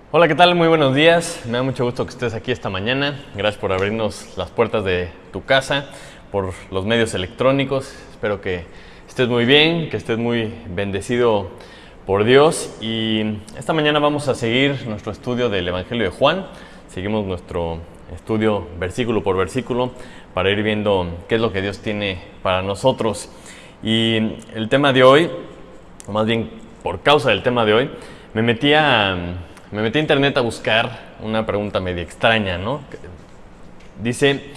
Hola, ¿qué tal? Muy buenos días. Me da mucho gusto que estés aquí esta mañana. Gracias por abrirnos las puertas de tu casa, por los medios electrónicos. Espero que estés muy bien, que estés muy bendecido por Dios. Y esta mañana vamos a seguir nuestro estudio del Evangelio de Juan. Seguimos nuestro estudio versículo por versículo para ir viendo qué es lo que Dios tiene para nosotros. Y el tema de hoy, o más bien por causa del tema de hoy, me metí a internet a buscar una pregunta medio extraña, ¿no? Dice,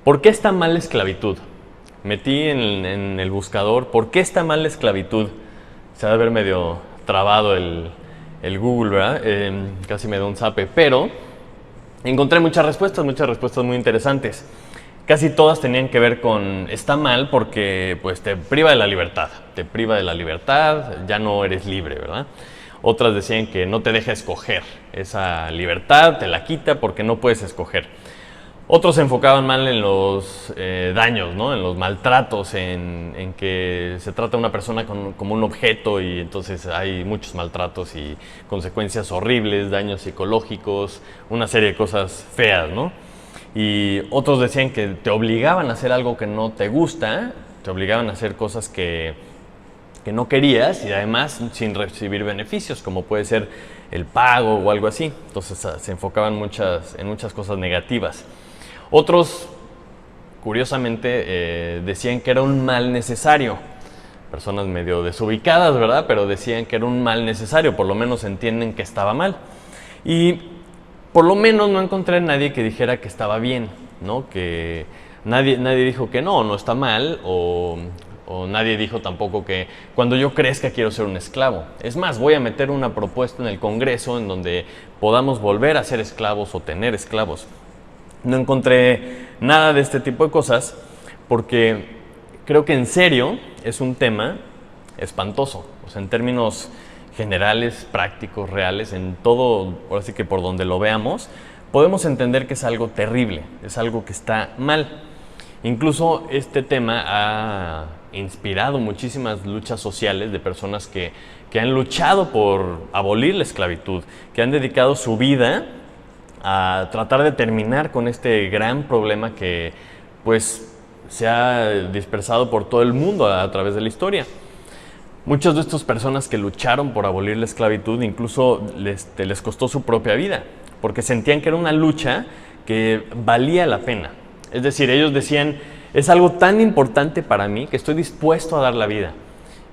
¿por qué está mal la esclavitud? Metí en el buscador, ¿por qué está mal la esclavitud? Se ha de ver medio trabado el Google, ¿verdad? Casi me da un zape, pero encontré muchas respuestas muy interesantes. Casi todas tenían que ver con, está mal porque pues te priva de la libertad, ya no eres libre, ¿verdad? Otras decían que no te deja escoger, esa libertad te la quita porque no puedes escoger. Otros se enfocaban mal en los daños, ¿no? En los maltratos, en que se trata a una persona como un objeto y entonces hay muchos maltratos y consecuencias horribles, daños psicológicos, una serie de cosas feas, ¿no? Y otros decían que te obligaban a hacer algo que no te gusta, te obligaban a hacer cosas que no querías y además sin recibir beneficios, como puede ser el pago o algo así. Entonces se enfocaban en muchas cosas negativas. Otros, curiosamente, decían que era un mal necesario. Personas medio desubicadas, ¿verdad? Pero decían que era un mal necesario, por lo menos entienden que estaba mal. Y por lo menos no encontré a nadie que dijera que estaba bien, ¿no? Que nadie dijo que no está mal, o nadie dijo tampoco que cuando yo crezca quiero ser un esclavo. Es más, voy a meter una propuesta en el Congreso en donde podamos volver a ser esclavos o tener esclavos. No encontré nada de este tipo de cosas porque creo que en serio es un tema espantoso. O sea, en términos generales, prácticos, reales, en todo, ahora sí que por donde lo veamos, podemos entender que es algo terrible, es algo que está mal. Incluso este tema ha inspirado muchísimas luchas sociales de personas que han luchado por abolir la esclavitud, que han dedicado su vida a tratar de terminar con este gran problema que pues se ha dispersado por todo el mundo a través de la historia. Muchas de estas personas que lucharon por abolir la esclavitud incluso les costó su propia vida, porque sentían que era una lucha que valía la pena. Es decir, ellos decían, es algo tan importante para mí que estoy dispuesto a dar la vida.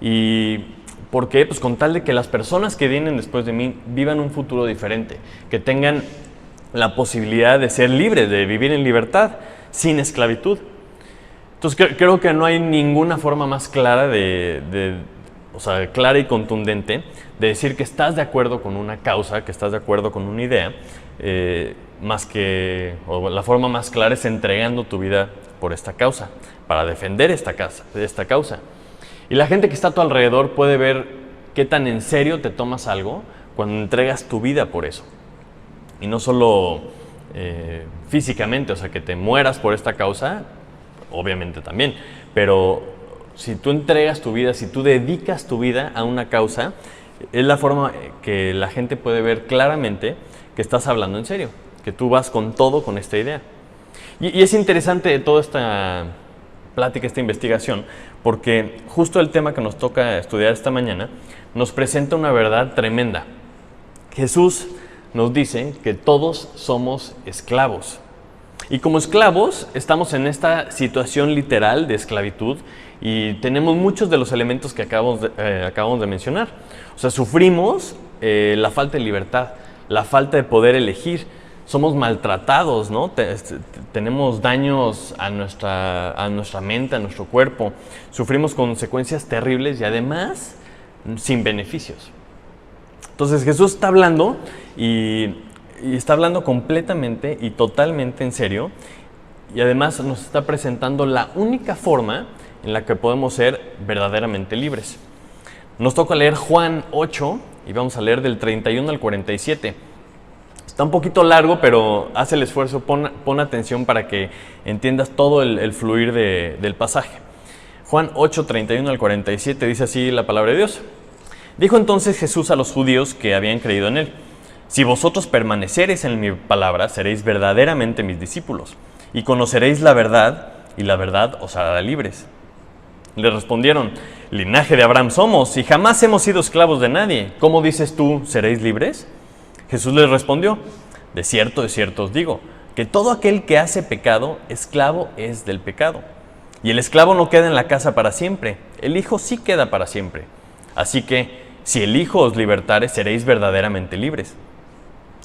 ¿Y por qué? Pues con tal de que las personas que vienen después de mí vivan un futuro diferente, que tengan la posibilidad de ser libres, de vivir en libertad, sin esclavitud. Entonces creo que no hay ninguna forma más clara clara y contundente de decir que estás de acuerdo con una causa, que estás de acuerdo con una idea, la forma más clara es entregando tu vida por esta causa, para defender esta causa. Y la gente que está a tu alrededor puede ver qué tan en serio te tomas algo cuando entregas tu vida por eso. Y no solo físicamente, o sea, que te mueras por esta causa, obviamente también, pero si tú entregas tu vida, si tú dedicas tu vida a una causa, es la forma que la gente puede ver claramente que estás hablando en serio, que tú vas con todo con esta idea. Y es interesante toda esta plática, esta investigación, porque justo el tema que nos toca estudiar esta mañana nos presenta una verdad tremenda. Jesús nos dice que todos somos esclavos. Y como esclavos estamos en esta situación literal de esclavitud y tenemos muchos de los elementos que acabamos de mencionar. O sea, sufrimos la falta de libertad, la falta de poder elegir. Somos maltratados, ¿no? Tenemos daños a nuestra mente, a nuestro cuerpo. Sufrimos consecuencias terribles y además sin beneficios. Entonces Jesús está hablando y está hablando completamente y totalmente en serio, y además nos está presentando la única forma en la que podemos ser verdaderamente libres. Nos toca leer Juan 8 y vamos a leer del 31 al 47. Está un poquito largo, pero haz el esfuerzo, pon atención para que entiendas todo el fluir del pasaje. Juan 8, 31 al 47 dice así la palabra de Dios. Dijo entonces Jesús a los judíos que habían creído en él: Si vosotros permanecereis en mi palabra, seréis verdaderamente mis discípulos, y conoceréis la verdad, y la verdad os hará libres. Le respondieron: linaje de Abraham somos, y jamás hemos sido esclavos de nadie. ¿Cómo dices tú, seréis libres? Jesús les respondió: de cierto os digo, que todo aquel que hace pecado, esclavo es del pecado. Y el esclavo no queda en la casa para siempre, el Hijo sí queda para siempre. Así que, si el Hijo os libertare, seréis verdaderamente libres.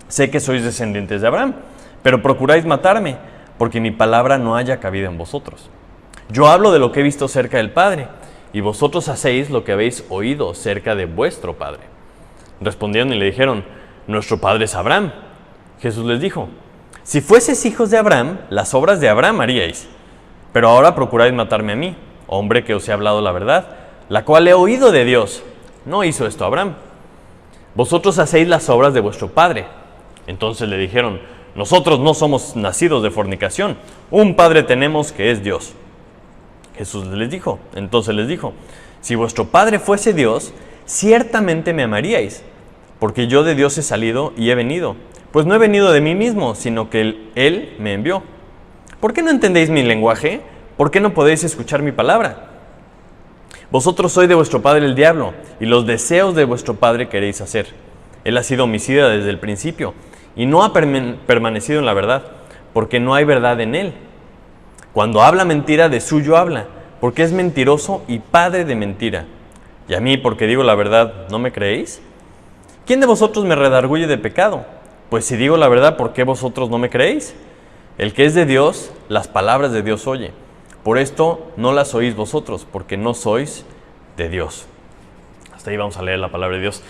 Sé que sois descendientes de Abraham, pero procuráis matarme, porque mi palabra no haya cabida en vosotros. Yo hablo de lo que he visto cerca del Padre, y vosotros hacéis lo que habéis oído cerca de vuestro Padre. Respondieron y le dijeron: nuestro Padre es Abraham. Jesús les dijo: si fueseis hijos de Abraham, las obras de Abraham haríais. Pero ahora procuráis matarme a mí, hombre que os he hablado la verdad, la cual he oído de Dios. No hizo esto Abraham. Vosotros hacéis las obras de vuestro padre. Entonces le dijeron: nosotros no somos nacidos de fornicación, un padre tenemos que es Dios. Jesús entonces les dijo: si vuestro padre fuese Dios, ciertamente me amaríais, porque yo de Dios he salido y he venido, pues no he venido de mí mismo, sino que Él me envió. ¿Por qué no entendéis mi lenguaje? ¿Por qué no podéis escuchar mi palabra? Vosotros sois de vuestro padre el diablo, y los deseos de vuestro padre queréis hacer. Él ha sido homicida desde el principio, y no ha permanecido en la verdad, porque no hay verdad en él. Cuando habla mentira, de suyo habla, porque es mentiroso y padre de mentira. Y a mí, porque digo la verdad, ¿no me creéis? ¿Quién de vosotros me redarguye de pecado? Pues si digo la verdad, ¿por qué vosotros no me creéis? El que es de Dios, las palabras de Dios oye. Por esto no las oís vosotros, porque no sois de Dios. Hasta ahí vamos a leer la palabra de Dios.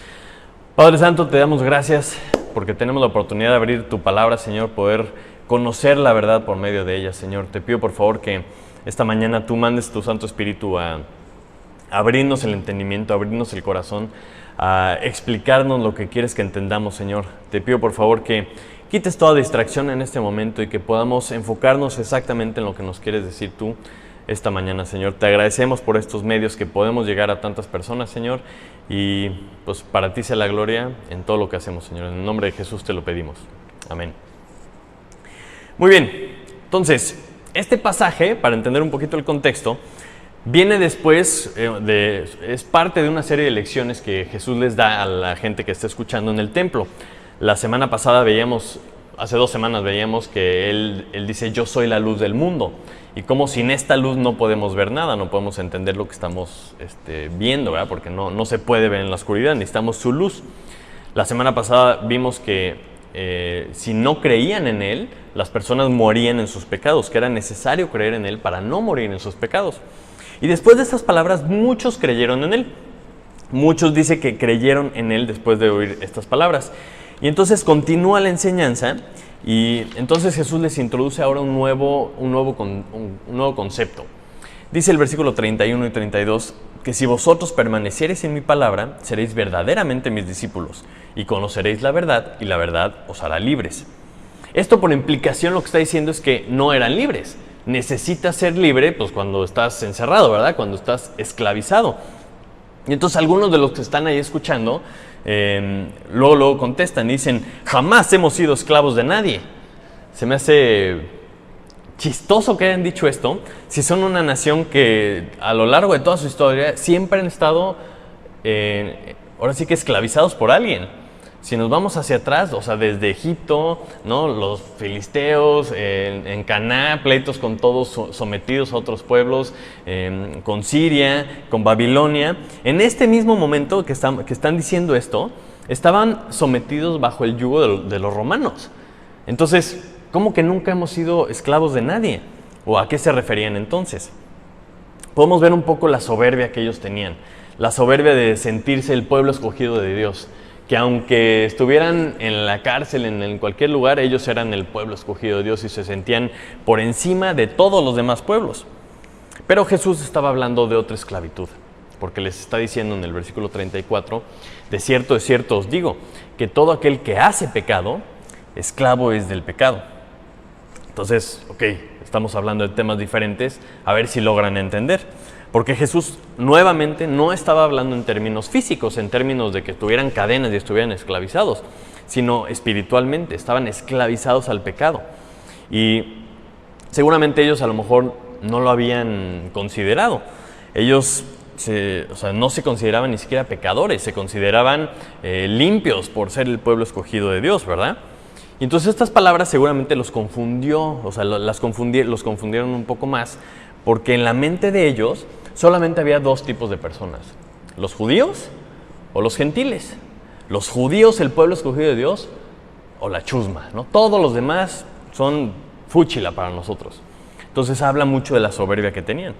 Padre Santo, te damos gracias porque tenemos la oportunidad de abrir tu palabra, Señor, poder conocer la verdad por medio de ella, Señor. Te pido por favor que esta mañana tú mandes tu Santo Espíritu a abrirnos el entendimiento, a abrirnos el corazón, a explicarnos lo que quieres que entendamos, Señor. Te pido por favor que quites toda distracción en este momento y que podamos enfocarnos exactamente en lo que nos quieres decir tú esta mañana, Señor. Te agradecemos por estos medios que podemos llegar a tantas personas, Señor, y pues para ti sea la gloria en todo lo que hacemos, Señor. En el nombre de Jesús te lo pedimos. Amén. Muy bien, entonces, este pasaje, para entender un poquito el contexto, viene después, es parte de una serie de lecciones que Jesús les da a la gente que está escuchando en el templo. La semana pasada hace 2 semanas veíamos que él dice: yo soy la luz del mundo, y como sin esta luz no podemos ver nada, no podemos entender lo que estamos viendo, ¿verdad? Porque no se puede ver en la oscuridad, necesitamos su luz. La semana pasada vimos que si no creían en él, las personas morían en sus pecados, que era necesario creer en él para no morir en sus pecados. Y después de estas palabras, muchos creyeron en él. Muchos dice que creyeron en él después de oír estas palabras. Y entonces continúa la enseñanza, y entonces Jesús les introduce ahora un nuevo concepto. Dice el versículo 31 y 32, que si vosotros permaneciereis en mi palabra, seréis verdaderamente mis discípulos, y conoceréis la verdad, y la verdad os hará libres. Esto por implicación lo que está diciendo es que no eran libres. Necesitas ser libre pues cuando estás encerrado, ¿verdad? Cuando estás esclavizado. Y entonces algunos de los que están ahí escuchando, luego contestan y dicen: jamás hemos sido esclavos de nadie. Se me hace chistoso que hayan dicho esto, si son una nación que a lo largo de toda su historia siempre han estado, ahora sí que esclavizados por alguien. Si nos vamos hacia atrás, o sea, desde Egipto, ¿no? Los filisteos, en Canaán, pleitos con todos sometidos a otros pueblos, con Siria, con Babilonia. En este mismo momento que están diciendo esto, estaban sometidos bajo el yugo de los romanos. Entonces, ¿cómo que nunca hemos sido esclavos de nadie? ¿O a qué se referían entonces? Podemos ver un poco la soberbia que ellos tenían, la soberbia de sentirse el pueblo escogido de Dios, que aunque estuvieran en la cárcel, en cualquier lugar, ellos eran el pueblo escogido de Dios y se sentían por encima de todos los demás pueblos. Pero Jesús estaba hablando de otra esclavitud, porque les está diciendo en el versículo 34, de cierto os digo, que todo aquel que hace pecado, esclavo es del pecado. Entonces, estamos hablando de temas diferentes, a ver si logran entender. Porque Jesús nuevamente no estaba hablando en términos físicos, en términos de que tuvieran cadenas y estuvieran esclavizados, sino espiritualmente, estaban esclavizados al pecado. Y seguramente ellos a lo mejor no lo habían considerado. Ellos no se consideraban ni siquiera pecadores, se consideraban limpios por ser el pueblo escogido de Dios, ¿verdad? Y entonces estas palabras seguramente los confundió, los confundieron un poco más, porque en la mente de ellos solamente había dos tipos de personas: los judíos o los gentiles. Los judíos, el pueblo escogido de Dios, o la chusma, ¿no? Todos los demás son fúchila para nosotros. Entonces habla mucho de la soberbia que tenían.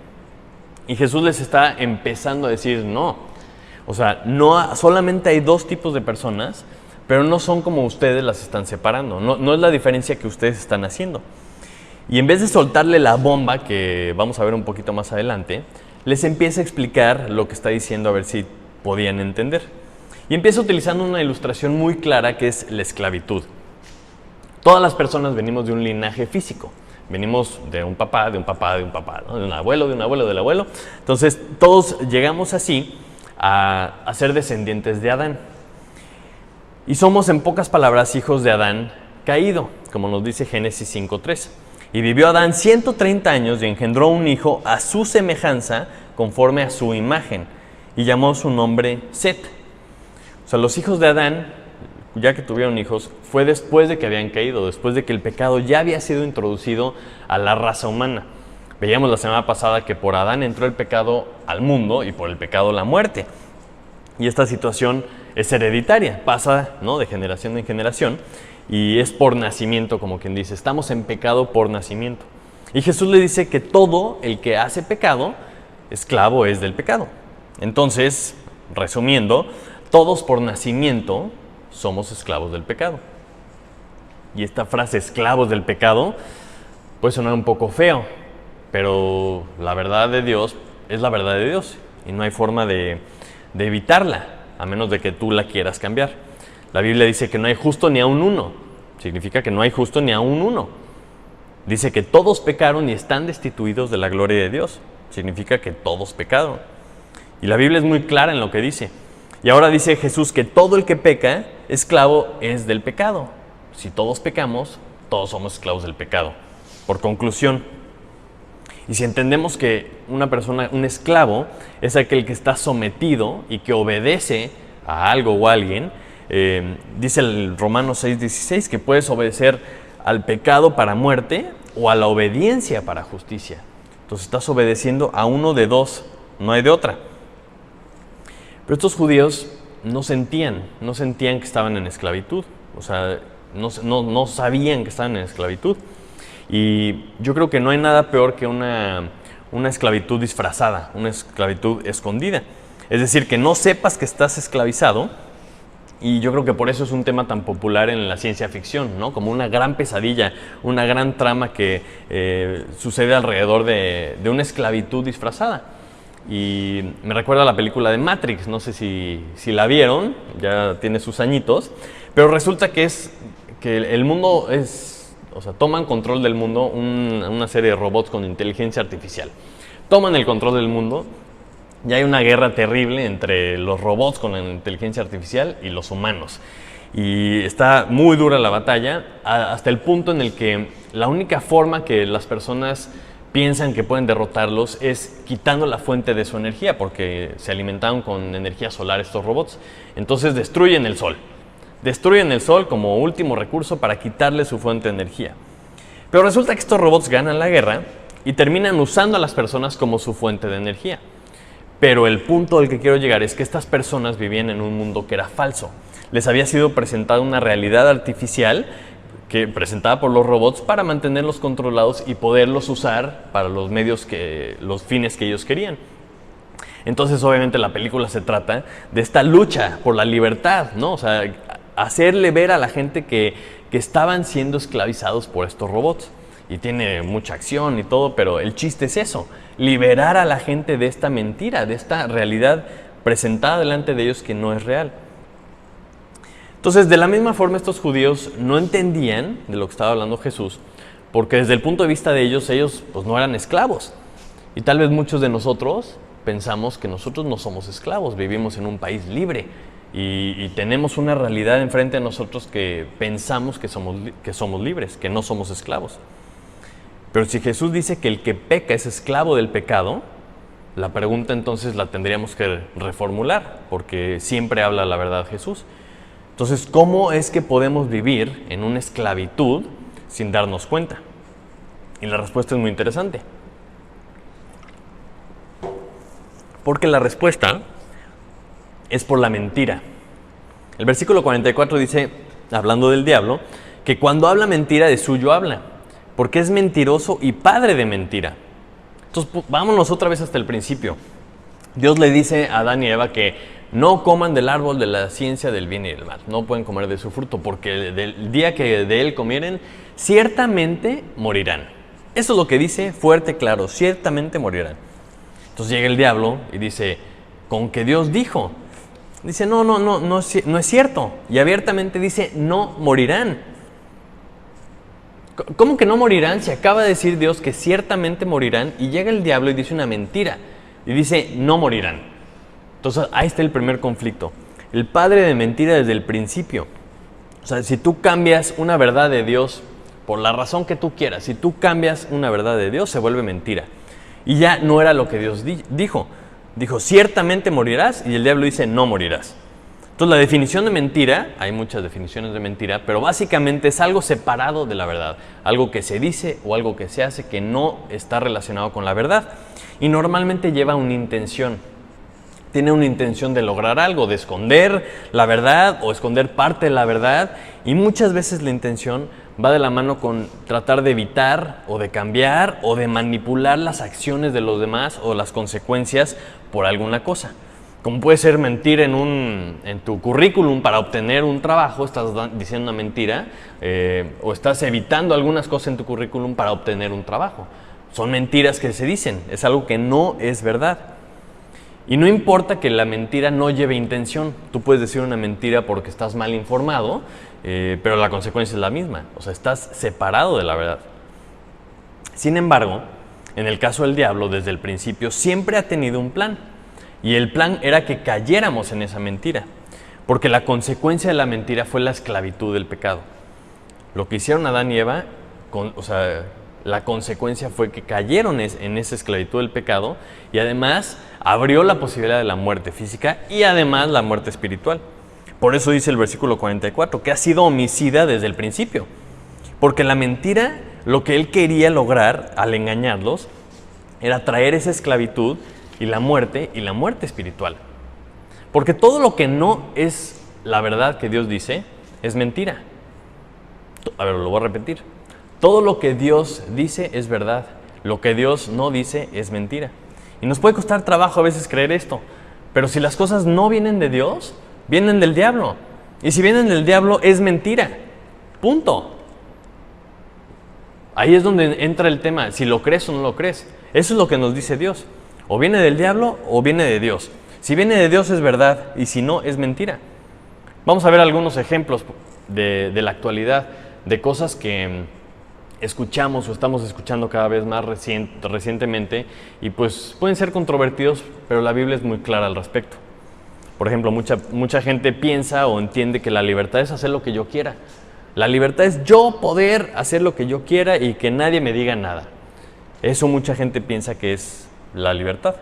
Y Jesús les está empezando a decir, no, solamente hay dos tipos de personas, pero no son como ustedes las están separando, no es la diferencia que ustedes están haciendo. Y en vez de soltarle la bomba, que vamos a ver un poquito más adelante, les empieza a explicar lo que está diciendo, a ver si podían entender. Y empieza utilizando una ilustración muy clara, que es la esclavitud. Todas las personas venimos de un linaje físico. Venimos de un papá, de un papá, de un papá, ¿no? De un abuelo, de un abuelo, del abuelo. Entonces, todos llegamos así a ser descendientes de Adán. Y somos, en pocas palabras, hijos de Adán caído, como nos dice Génesis 5:3. Y vivió Adán 130 años y engendró un hijo a su semejanza, conforme a su imagen, y llamó su nombre Set. O sea, los hijos de Adán, ya que tuvieron hijos, fue después de que habían caído, después de que el pecado ya había sido introducido a la raza humana. Veíamos la semana pasada que por Adán entró el pecado al mundo y por el pecado la muerte. Y esta situación es hereditaria, pasa, ¿no?, de generación en generación, y es por nacimiento, como quien dice, estamos en pecado por nacimiento. Y Jesús le dice que todo el que hace pecado, esclavo es del pecado. Entonces, resumiendo, todos por nacimiento somos esclavos del pecado. Y esta frase, esclavos del pecado, puede sonar un poco feo, pero la verdad de Dios es la verdad de Dios y no hay forma de evitarla, a menos de que tú la quieras cambiar. La Biblia dice que no hay justo ni aun uno. Significa que no hay justo ni aun uno. Dice que todos pecaron y están destituidos de la gloria de Dios. Significa que todos pecaron. Y la Biblia es muy clara en lo que dice. Y ahora dice Jesús que todo el que peca, esclavo es del pecado. Si todos pecamos, todos somos esclavos del pecado. Por conclusión, y si entendemos que una persona, un esclavo, es aquel que está sometido y que obedece a algo o a alguien, dice el Romanos 6:16 que puedes obedecer al pecado para muerte o a la obediencia para justicia. Entonces estás obedeciendo a uno de dos, no hay de otra. Pero estos judíos no sentían que estaban en esclavitud, no sabían que estaban en esclavitud. Y yo creo que no hay nada peor que una esclavitud disfrazada, una esclavitud escondida. Es decir, que no sepas que estás esclavizado, y yo creo que por eso es un tema tan popular en la ciencia ficción, ¿no? Como una gran pesadilla, una gran trama que sucede alrededor de una esclavitud disfrazada. Y me recuerda a la película de Matrix, no sé si la vieron, ya tiene sus añitos, pero resulta que el mundo toman control del mundo una serie de robots con inteligencia artificial. Toman el control del mundo y hay una guerra terrible entre los robots con la inteligencia artificial y los humanos. Y está muy dura la batalla, hasta el punto en el que la única forma que las personas piensan que pueden derrotarlos es quitando la fuente de su energía, porque se alimentaban con energía solar estos robots. Entonces destruyen el sol. Destruyen el sol como último recurso para quitarle su fuente de energía. Pero resulta que estos robots ganan la guerra y terminan usando a las personas como su fuente de energía. Pero el punto al que quiero llegar es que estas personas vivían en un mundo que era falso. Les había sido presentada una realidad artificial presentada por los robots para mantenerlos controlados y poderlos usar para los fines que ellos querían. Entonces, obviamente, la película se trata de esta lucha por la libertad, ¿no? O sea, hacerle ver a la gente que estaban siendo esclavizados por estos robots. Y tiene mucha acción y todo, pero el chiste es eso, liberar a la gente de esta mentira, de esta realidad presentada delante de ellos que no es real. Entonces, de la misma forma, estos judíos no entendían de lo que estaba hablando Jesús, porque desde el punto de vista de ellos pues no eran esclavos. Y tal vez muchos de nosotros pensamos que nosotros no somos esclavos, vivimos en un país libre y tenemos una realidad enfrente de nosotros que pensamos que somos libres, que no somos esclavos. Pero si Jesús dice que el que peca es esclavo del pecado, la pregunta entonces la tendríamos que reformular, porque siempre habla la verdad Jesús. Entonces, ¿cómo es que podemos vivir en una esclavitud sin darnos cuenta? Y la respuesta es muy interesante. Porque la respuesta es por la mentira. El versículo 44 dice, hablando del diablo, que cuando habla mentira de suyo habla, porque es mentiroso y padre de mentira. Entonces, vámonos otra vez hasta el principio. Dios le dice a Adán y Eva que no coman del árbol de la ciencia del bien y del mal. No pueden comer de su fruto, porque del día que de él comieren, ciertamente morirán. Eso es lo que dice fuerte, claro, ciertamente morirán. Entonces llega el diablo y dice, con que Dios dijo. Dice, no es cierto. Y abiertamente dice, no morirán. ¿Cómo que no morirán si acaba de decir Dios que ciertamente morirán? Y llega el diablo y dice una mentira. Y dice, no morirán. Entonces ahí está el primer conflicto. El padre de mentira desde el principio. O sea, si tú cambias una verdad de Dios por la razón que tú quieras, si tú cambias una verdad de Dios, se vuelve mentira. Y ya no era lo que Dios dijo. Dijo, ciertamente morirás, y el diablo dice, no morirás. Entonces la definición de mentira, hay muchas definiciones de mentira, pero básicamente es algo separado de la verdad. Algo que se dice o algo que se hace que no está relacionado con la verdad. Y normalmente lleva una intención. Tiene una intención de lograr algo, de esconder la verdad o esconder parte de la verdad. Y muchas veces la intención va de la mano con tratar de evitar o de cambiar o de manipular las acciones de los demás o las consecuencias por alguna cosa. Como puede ser mentir en tu currículum para obtener un trabajo, estás diciendo una mentira, o estás evitando algunas cosas en tu currículum para obtener un trabajo. Son mentiras que se dicen, es algo que no es verdad. Y no importa que la mentira no lleve intención. Tú puedes decir una mentira porque estás mal informado, pero la consecuencia es la misma. O sea, estás separado de la verdad. Sin embargo, en el caso del diablo, desde el principio, siempre ha tenido un plan. Y el plan era que cayéramos en esa mentira. Porque la consecuencia de la mentira fue la esclavitud del pecado. Lo que hicieron Adán y Eva, la consecuencia fue que cayeron en esa esclavitud del pecado y además abrió la posibilidad de la muerte física y además la muerte espiritual. Por eso dice el versículo 44, que ha sido homicida desde el principio. Porque la mentira, lo que él quería lograr al engañarlos, era traer esa esclavitud y la muerte espiritual. Porque todo lo que no es la verdad que Dios dice, es mentira. A ver, lo voy a repetir. Todo lo que Dios dice es verdad. Lo que Dios no dice es mentira. Y nos puede costar trabajo a veces creer esto. Pero si las cosas no vienen de Dios, vienen del diablo. Y si vienen del diablo, es mentira. Punto. Ahí es donde entra el tema, si lo crees o no lo crees. Eso es lo que nos dice Dios. O viene del diablo o viene de Dios. Si viene de Dios es verdad y si no es mentira. Vamos a ver algunos ejemplos de la actualidad, de cosas que escuchamos o estamos escuchando cada vez más recientemente y pues pueden ser controvertidos, pero la Biblia es muy clara al respecto. Por ejemplo, mucha gente piensa o entiende que la libertad es hacer lo que yo quiera. La libertad es yo poder hacer lo que yo quiera y que nadie me diga nada. Eso mucha gente piensa que es la libertad.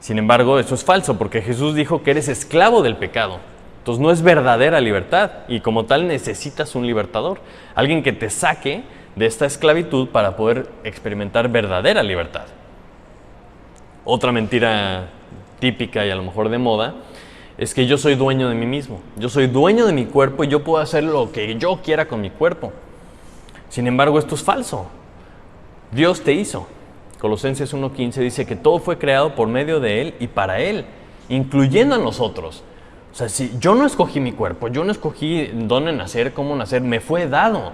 Sin embargo, eso es falso porque Jesús dijo que eres esclavo del pecado. Entonces no es verdadera libertad y como tal necesitas un libertador. Alguien que te saque de esta esclavitud para poder experimentar verdadera libertad. Otra mentira típica y a lo mejor de moda es que yo soy dueño de mí mismo. Yo soy dueño de mi cuerpo y yo puedo hacer lo que yo quiera con mi cuerpo. Sin embargo, esto es falso. Dios te hizo. Colosenses 1:15 dice que todo fue creado por medio de Él y para Él, incluyendo a nosotros. O sea, si yo no escogí mi cuerpo, yo no escogí dónde nacer, cómo nacer, me fue dado.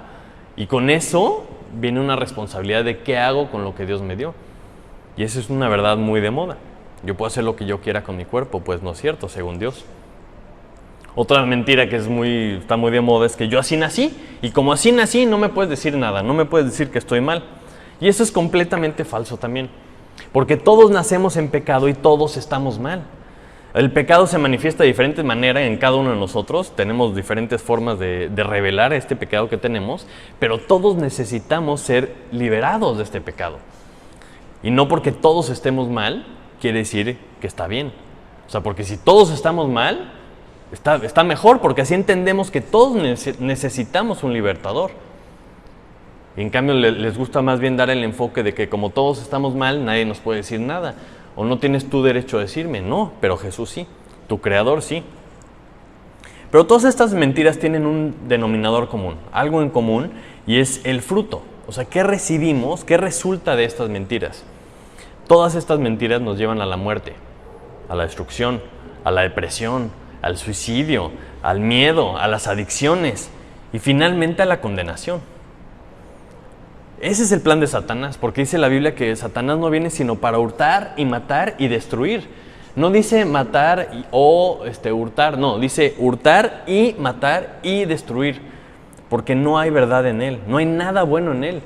Y con eso viene una responsabilidad de qué hago con lo que Dios me dio. Y eso es una verdad muy de moda. Yo puedo hacer lo que yo quiera con mi cuerpo, pues no es cierto, según Dios. Otra mentira que está muy de moda es que yo así nací, y como así nací no me puedes decir nada, no me puedes decir que estoy mal. Y eso es completamente falso también. Porque todos nacemos en pecado y todos estamos mal. El pecado se manifiesta de diferentes maneras en cada uno de nosotros. Tenemos diferentes formas de revelar este pecado que tenemos, pero todos necesitamos ser liberados de este pecado. Y no porque todos estemos mal, quiere decir que está bien. O sea, porque si todos estamos mal, está mejor, porque así entendemos que todos necesitamos un libertador. Y en cambio les gusta más bien dar el enfoque de que como todos estamos mal, nadie nos puede decir nada. O no tienes tú derecho a decirme. No, pero Jesús sí, tu creador sí. Pero todas estas mentiras tienen un denominador común, algo en común, y es el fruto. O sea, ¿qué recibimos? ¿Qué resulta de estas mentiras? Todas estas mentiras nos llevan a la muerte, a la destrucción, a la depresión, al suicidio, al miedo, a las adicciones y finalmente a la condenación. Ese es el plan de Satanás, porque dice la Biblia que Satanás no viene sino para hurtar y matar y destruir. No dice matar o hurtar, no, dice hurtar y matar y destruir, porque no hay verdad en él, no hay nada bueno en él.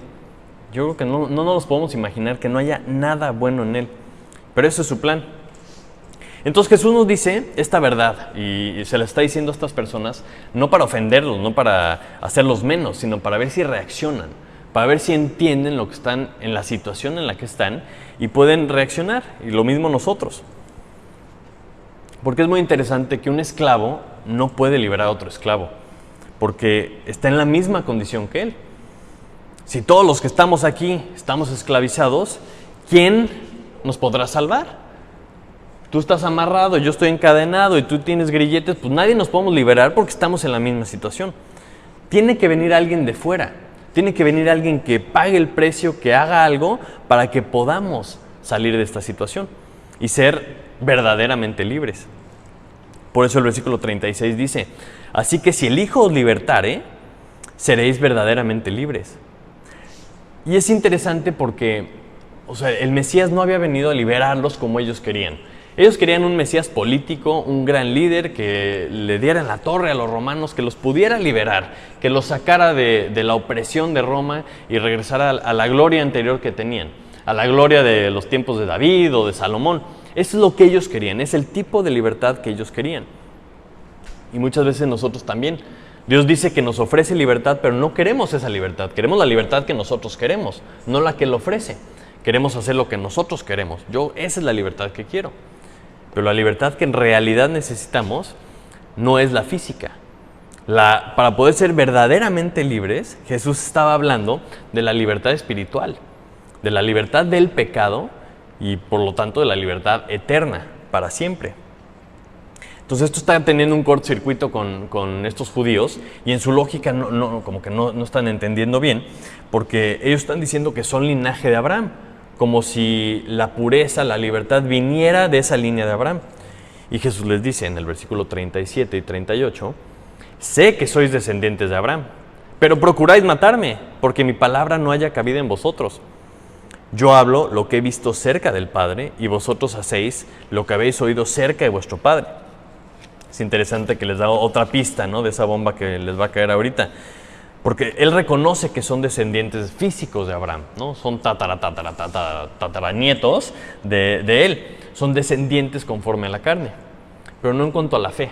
Yo creo que no nos podemos imaginar que no haya nada bueno en él, pero ese es su plan. Entonces Jesús nos dice esta verdad y se la está diciendo a estas personas no para ofenderlos, no para hacerlos menos, sino para ver si reaccionan, para ver si entienden lo que están en la situación en la que están y pueden reaccionar, y lo mismo nosotros. Porque es muy interesante que un esclavo no puede liberar a otro esclavo, porque está en la misma condición que él. Si todos los que estamos aquí estamos esclavizados, ¿quién nos podrá salvar? Tú estás amarrado, yo estoy encadenado y tú tienes grilletes, pues nadie nos podemos liberar porque estamos en la misma situación. Tiene que venir alguien de fuera, tiene que venir alguien que pague el precio, que haga algo para que podamos salir de esta situación y ser verdaderamente libres. Por eso el versículo 36 dice, así que si el Hijo os libertare, seréis verdaderamente libres. Y es interesante porque, el Mesías no había venido a liberarlos como ellos querían. Ellos querían un Mesías político, un gran líder que le diera en la torre a los romanos, que los pudiera liberar, que los sacara de la opresión de Roma y regresara a la gloria anterior que tenían, a la gloria de los tiempos de David o de Salomón. Eso es lo que ellos querían, es el tipo de libertad que ellos querían. Y muchas veces nosotros también. Dios dice que nos ofrece libertad, pero no queremos esa libertad. Queremos la libertad que nosotros queremos, no la que Él ofrece. Queremos hacer lo que nosotros queremos. Esa es la libertad que quiero. Pero la libertad que en realidad necesitamos no es la física. Para poder ser verdaderamente libres, Jesús estaba hablando de la libertad espiritual, de la libertad del pecado y por lo tanto de la libertad eterna, para siempre. Entonces esto está teniendo un cortocircuito con estos judíos y en su lógica no están entendiendo bien, porque ellos están diciendo que son linaje de Abraham, como si la pureza, la libertad viniera de esa línea de Abraham. Y Jesús les dice en el versículo 37 y 38, sé que sois descendientes de Abraham, pero procuráis matarme, porque mi palabra no haya cabida en vosotros. Yo hablo lo que he visto cerca del Padre, y vosotros hacéis lo que habéis oído cerca de vuestro Padre. Es interesante que les da otra pista, ¿no?, de esa bomba que les va a caer ahorita. Porque él reconoce que son descendientes físicos de Abraham, ¿no? Son tataranietos de él. Son descendientes conforme a la carne, pero no en cuanto a la fe.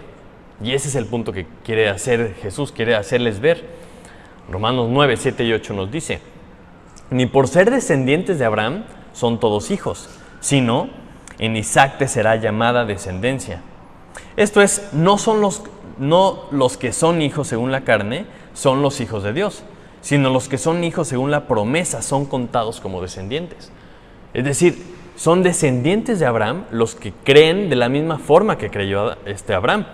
Y ese es el punto que quiere hacer Jesús, quiere hacerles ver. Romanos 9, 7 y 8 nos dice, ni por ser descendientes de Abraham son todos hijos, sino en Isaac te será llamada descendencia. Esto es, no los que son hijos según la carne son los hijos de Dios, sino los que son hijos según la promesa son contados como descendientes. Es decir, son descendientes de Abraham los que creen de la misma forma que creyó Abraham.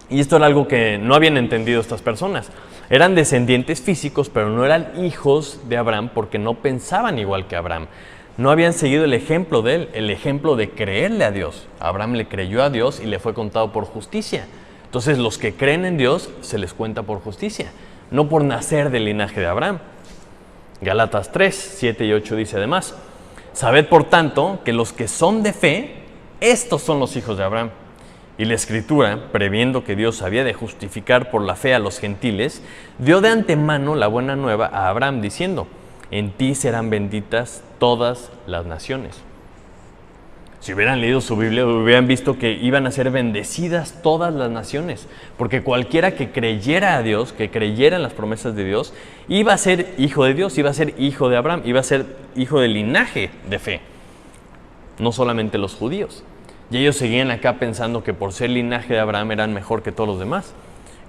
Y esto era algo que no habían entendido estas personas. Eran descendientes físicos, pero no eran hijos de Abraham porque no pensaban igual que Abraham. No habían seguido el ejemplo de él, el ejemplo de creerle a Dios. Abraham le creyó a Dios y le fue contado por justicia. Entonces los que creen en Dios se les cuenta por justicia, no por nacer del linaje de Abraham. Gálatas 3, 7 y 8 dice además, sabed por tanto que los que son de fe, estos son los hijos de Abraham. Y la Escritura, previendo que Dios había de justificar por la fe a los gentiles, dio de antemano la buena nueva a Abraham diciendo, en ti serán benditas todas las naciones. Si hubieran leído su Biblia, hubieran visto que iban a ser bendecidas todas las naciones, porque cualquiera que creyera a Dios, que creyera en las promesas de Dios, iba a ser hijo de Dios, iba a ser hijo de Abraham, iba a ser hijo del linaje de fe, no solamente los judíos. Y ellos seguían acá pensando que por ser linaje de Abraham eran mejor que todos los demás.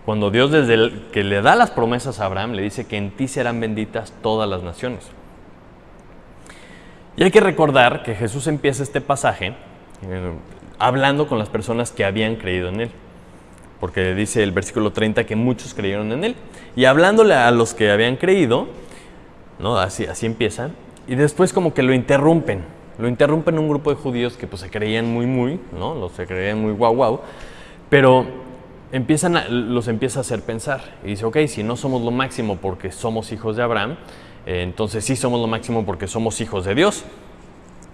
Cuando Dios desde que le da las promesas a Abraham, le dice que en ti serán benditas todas las naciones. Y hay que recordar que Jesús empieza este pasaje hablando con las personas que habían creído en Él. Porque dice el versículo 30 que muchos creyeron en Él. Y hablándole a los que habían creído, ¿no? Así empieza. Y después como que lo interrumpen. Lo interrumpen un grupo de judíos que pues se creían muy, ¿no? Se creían muy guau. Pero los empieza a hacer pensar. Y dice, ok, si no somos lo máximo porque somos hijos de Abraham, entonces sí somos lo máximo porque somos hijos de Dios.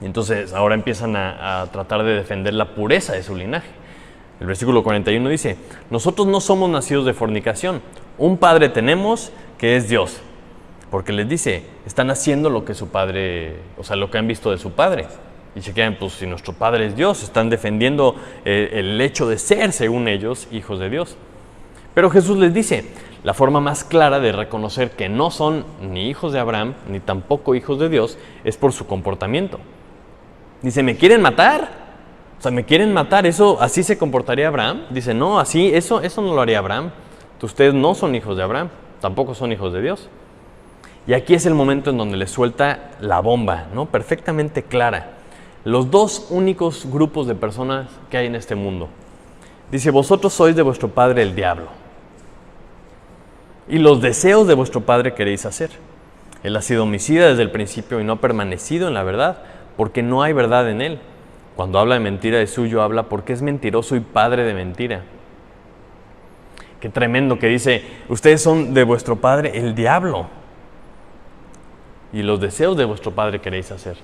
Entonces ahora empiezan a tratar de defender la pureza de su linaje. El versículo 41 dice, nosotros no somos nacidos de fornicación, un padre tenemos que es Dios. Porque les dice, están haciendo lo que su padre, o sea, lo que han visto de su padre. Y se quedan, pues si nuestro padre es Dios, están defendiendo el hecho de ser, según ellos, hijos de Dios. Pero Jesús les dice, la forma más clara de reconocer que no son ni hijos de Abraham, ni tampoco hijos de Dios, es por su comportamiento. Dice, ¿me quieren matar? O sea, ¿me quieren matar? ¿Eso así se comportaría Abraham? Dice, no, así, eso no lo haría Abraham. Ustedes no son hijos de Abraham, tampoco son hijos de Dios. Y aquí es el momento en donde les suelta la bomba, ¿no? Perfectamente clara. Los dos únicos grupos de personas que hay en este mundo. Dice, vosotros sois de vuestro padre el diablo. Y los deseos de vuestro padre queréis hacer. Él ha sido homicida desde el principio y no ha permanecido en la verdad, porque no hay verdad en él. Cuando habla de mentira de suyo, habla porque es mentiroso y padre de mentira. Qué tremendo que dice, ustedes son de vuestro padre el diablo. Y los deseos de vuestro padre queréis hacer.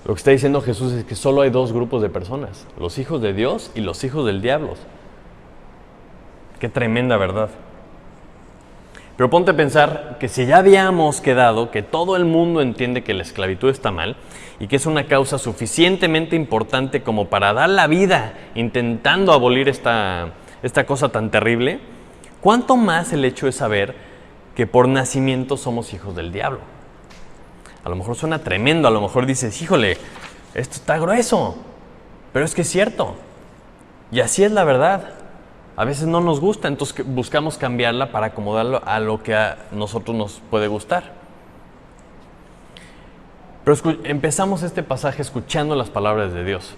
Lo que está diciendo Jesús es que solo hay dos grupos de personas, los hijos de Dios y los hijos del diablo. Qué tremenda verdad. Pero ponte a pensar que si ya habíamos quedado que todo el mundo entiende que la esclavitud está mal y que es una causa suficientemente importante como para dar la vida intentando abolir esta cosa tan terrible, ¿cuánto más el hecho de saber que por nacimiento somos hijos del diablo? A lo mejor suena tremendo, a lo mejor dices, híjole, esto está grueso, pero es que es cierto. Y así es la verdad. A veces no nos gusta, entonces buscamos cambiarla para acomodarlo a lo que a nosotros nos puede gustar. Pero empezamos este pasaje escuchando las palabras de Dios,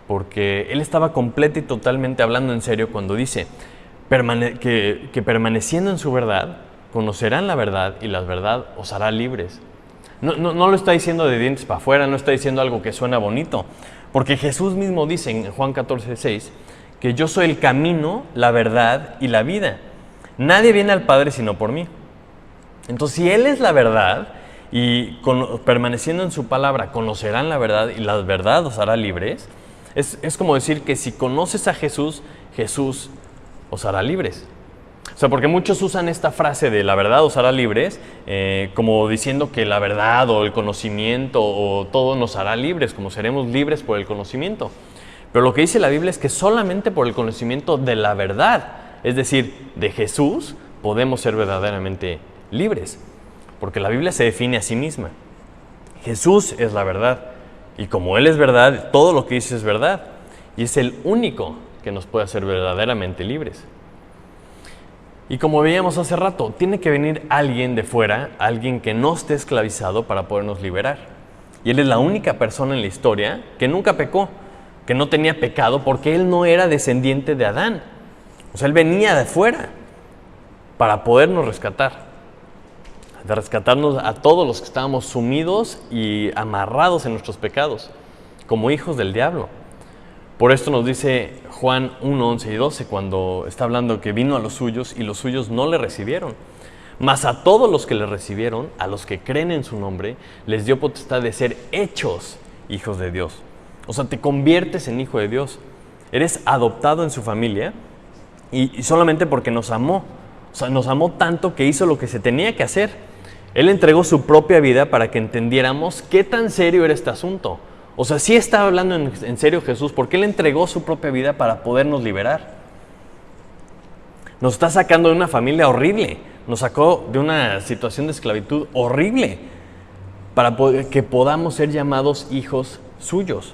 porque Él estaba completo y totalmente hablando en serio cuando dice que permaneciendo en su verdad, conocerán la verdad y la verdad os hará libres. No lo está diciendo de dientes para afuera, no está diciendo algo que suena bonito, porque Jesús mismo dice en Juan 14:6 que yo soy el camino, la verdad y la vida. Nadie viene al Padre sino por mí. Entonces, si Él es la verdad y permaneciendo en su palabra conocerán la verdad y la verdad os hará libres, es como decir que si conoces a Jesús, Jesús os hará libres. O sea, porque muchos usan esta frase de la verdad os hará libres como diciendo que la verdad o el conocimiento o todo nos hará libres, como seremos libres por el conocimiento. Pero lo que dice la Biblia es que solamente por el conocimiento de la verdad, es decir, de Jesús, podemos ser verdaderamente libres. Porque la Biblia se define a sí misma. Jesús es la verdad. Y como Él es verdad, todo lo que dice es verdad. Y es el único que nos puede hacer verdaderamente libres. Y como veíamos hace rato, tiene que venir alguien de fuera, alguien que no esté esclavizado para podernos liberar. Y Él es la única persona en la historia que nunca pecó, que no tenía pecado porque Él no era descendiente de Adán. O sea, Él venía de fuera para podernos rescatar. De rescatarnos a todos los que estábamos sumidos y amarrados en nuestros pecados, como hijos del diablo. Por esto nos dice Juan 1, 11 y 12, cuando está hablando que vino a los suyos y los suyos no le recibieron. Mas a todos los que le recibieron, a los que creen en su nombre, les dio potestad de ser hechos hijos de Dios. O sea, te conviertes en hijo de Dios. Eres adoptado en su familia y solamente porque nos amó. O sea, nos amó tanto que hizo lo que se tenía que hacer. Él entregó su propia vida para que entendiéramos qué tan serio era este asunto. O sea, sí estaba hablando en serio Jesús, porque Él entregó su propia vida para podernos liberar. Nos está sacando de una familia horrible, nos sacó de una situación de esclavitud horrible, para que podamos ser llamados hijos suyos,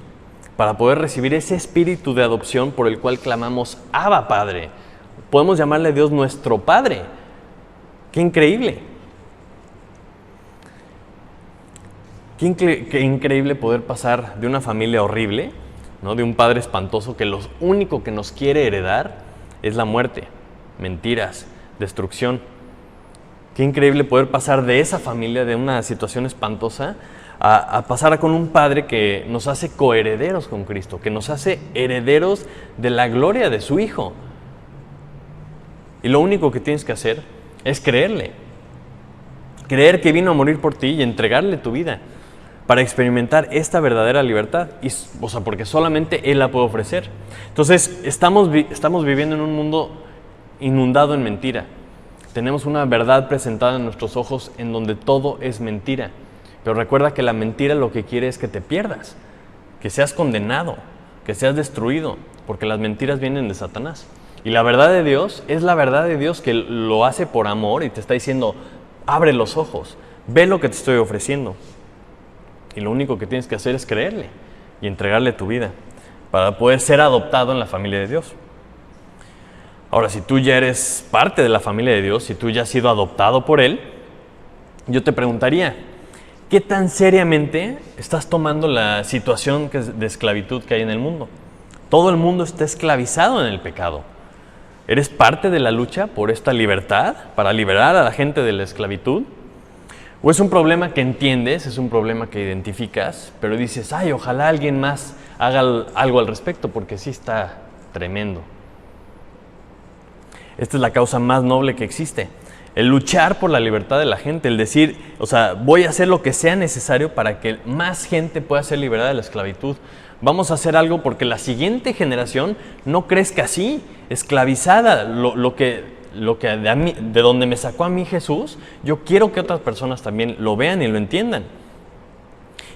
para poder recibir ese espíritu de adopción por el cual clamamos, Abba, Padre. Podemos llamarle a Dios nuestro Padre. ¡Qué increíble! Qué increíble poder pasar de una familia horrible, ¿no? De un padre espantoso que lo único que nos quiere heredar es la muerte, mentiras, destrucción. Qué increíble poder pasar de esa familia, de una situación espantosa, a pasar con un Padre que nos hace coherederos con Cristo, que nos hace herederos de la gloria de su Hijo. Y lo único que tienes que hacer es creerle. Creer que vino a morir por ti y entregarle tu vida para experimentar esta verdadera libertad. O sea, porque solamente Él la puede ofrecer. Entonces, estamos viviendo en un mundo inundado en mentira. Tenemos una verdad presentada en nuestros ojos en donde todo es mentira. Pero recuerda que la mentira lo que quiere es que te pierdas, que seas condenado, que seas destruido, porque las mentiras vienen de Satanás. Y la verdad de Dios es la verdad de Dios que lo hace por amor y te está diciendo, abre los ojos, ve lo que te estoy ofreciendo. Y lo único que tienes que hacer es creerle y entregarle tu vida para poder ser adoptado en la familia de Dios. Ahora, si tú ya eres parte de la familia de Dios, si tú ya has sido adoptado por Él, yo te preguntaría, ¿qué tan seriamente estás tomando la situación de esclavitud que hay en el mundo? Todo el mundo está esclavizado en el pecado. ¿Eres parte de la lucha por esta libertad, para liberar a la gente de la esclavitud? ¿O es un problema que entiendes, es un problema que identificas, pero dices, ay, ojalá alguien más haga algo al respecto, porque sí está tremendo? Esta es la causa más noble que existe. El luchar por la libertad de la gente, el decir, o sea, voy a hacer lo que sea necesario para que más gente pueda ser liberada de la esclavitud. Vamos a hacer algo porque la siguiente generación no crezca así, esclavizada. Lo que de donde me sacó a mí Jesús, yo quiero que otras personas también lo vean y lo entiendan.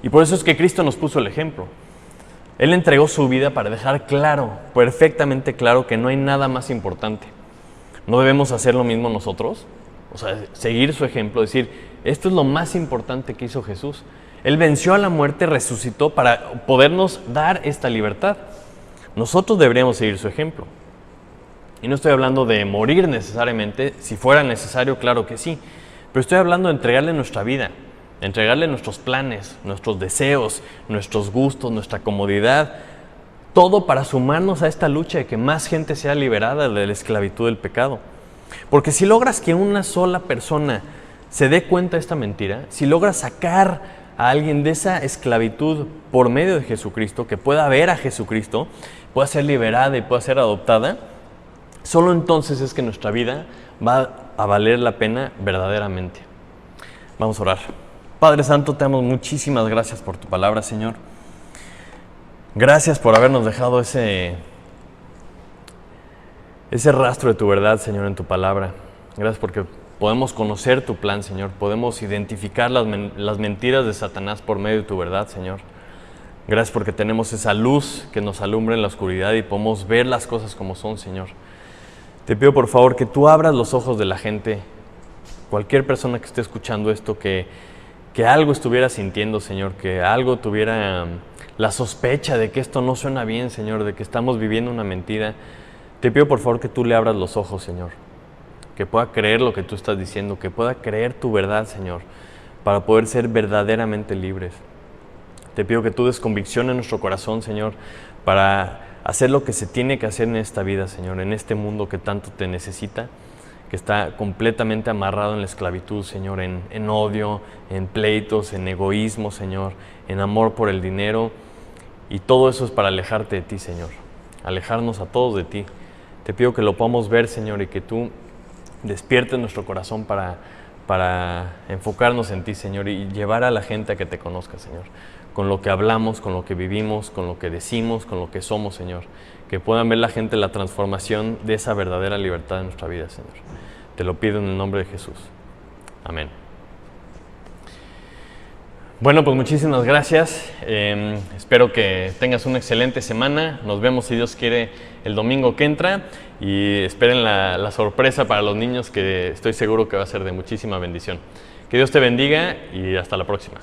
Y por eso es que Cristo nos puso el ejemplo. Él entregó su vida para dejar claro, perfectamente claro, que no hay nada más importante. ¿No debemos hacer lo mismo nosotros? O sea, seguir su ejemplo, decir, esto es lo más importante que hizo Jesús. Él venció a la muerte, resucitó para podernos dar esta libertad. Nosotros deberíamos seguir su ejemplo. Y no estoy hablando de morir necesariamente, si fuera necesario, claro que sí. Pero estoy hablando de entregarle nuestra vida, de entregarle nuestros planes, nuestros deseos, nuestros gustos, nuestra comodidad, todo para sumarnos a esta lucha de que más gente sea liberada de la esclavitud del pecado. Porque si logras que una sola persona se dé cuenta de esta mentira, si logras sacar a alguien de esa esclavitud por medio de Jesucristo, que pueda ver a Jesucristo, pueda ser liberada y pueda ser adoptada, solo entonces es que nuestra vida va a valer la pena verdaderamente. Vamos a orar. Padre Santo, te damos muchísimas gracias por tu palabra, Señor. Gracias por habernos dejado ese rastro de tu verdad, Señor, en tu palabra. Gracias porque podemos conocer tu plan, Señor. Podemos identificar las mentiras de Satanás por medio de tu verdad, Señor. Gracias porque tenemos esa luz que nos alumbra en la oscuridad y podemos ver las cosas como son, Señor. Te pido, por favor, que tú abras los ojos de la gente, cualquier persona que esté escuchando esto, que algo estuviera sintiendo, Señor, que algo tuviera la sospecha de que esto no suena bien, Señor, de que estamos viviendo una mentira. Te pido, por favor, que tú le abras los ojos, Señor, que pueda creer lo que tú estás diciendo, que pueda creer tu verdad, Señor, para poder ser verdaderamente libres. Te pido que tú des convicción en nuestro corazón, Señor, para hacer lo que se tiene que hacer en esta vida, Señor, en este mundo que tanto te necesita, que está completamente amarrado en la esclavitud, Señor, en odio, en pleitos, en egoísmo, Señor, en amor por el dinero. Y todo eso es para alejarte de ti, Señor, alejarnos a todos de ti. Te pido que lo podamos ver, Señor, y que tú despiertes nuestro corazón para enfocarnos en ti, Señor, y llevar a la gente a que te conozca, Señor, con lo que hablamos, con lo que vivimos, con lo que decimos, con lo que somos, Señor. Que puedan ver la gente la transformación de esa verdadera libertad en nuestra vida, Señor. Te lo pido en el nombre de Jesús. Amén. Bueno, pues muchísimas gracias. Espero que tengas una excelente semana. Nos vemos, si Dios quiere, el domingo que entra. Y esperen la sorpresa para los niños, que estoy seguro que va a ser de muchísima bendición. Que Dios te bendiga y hasta la próxima.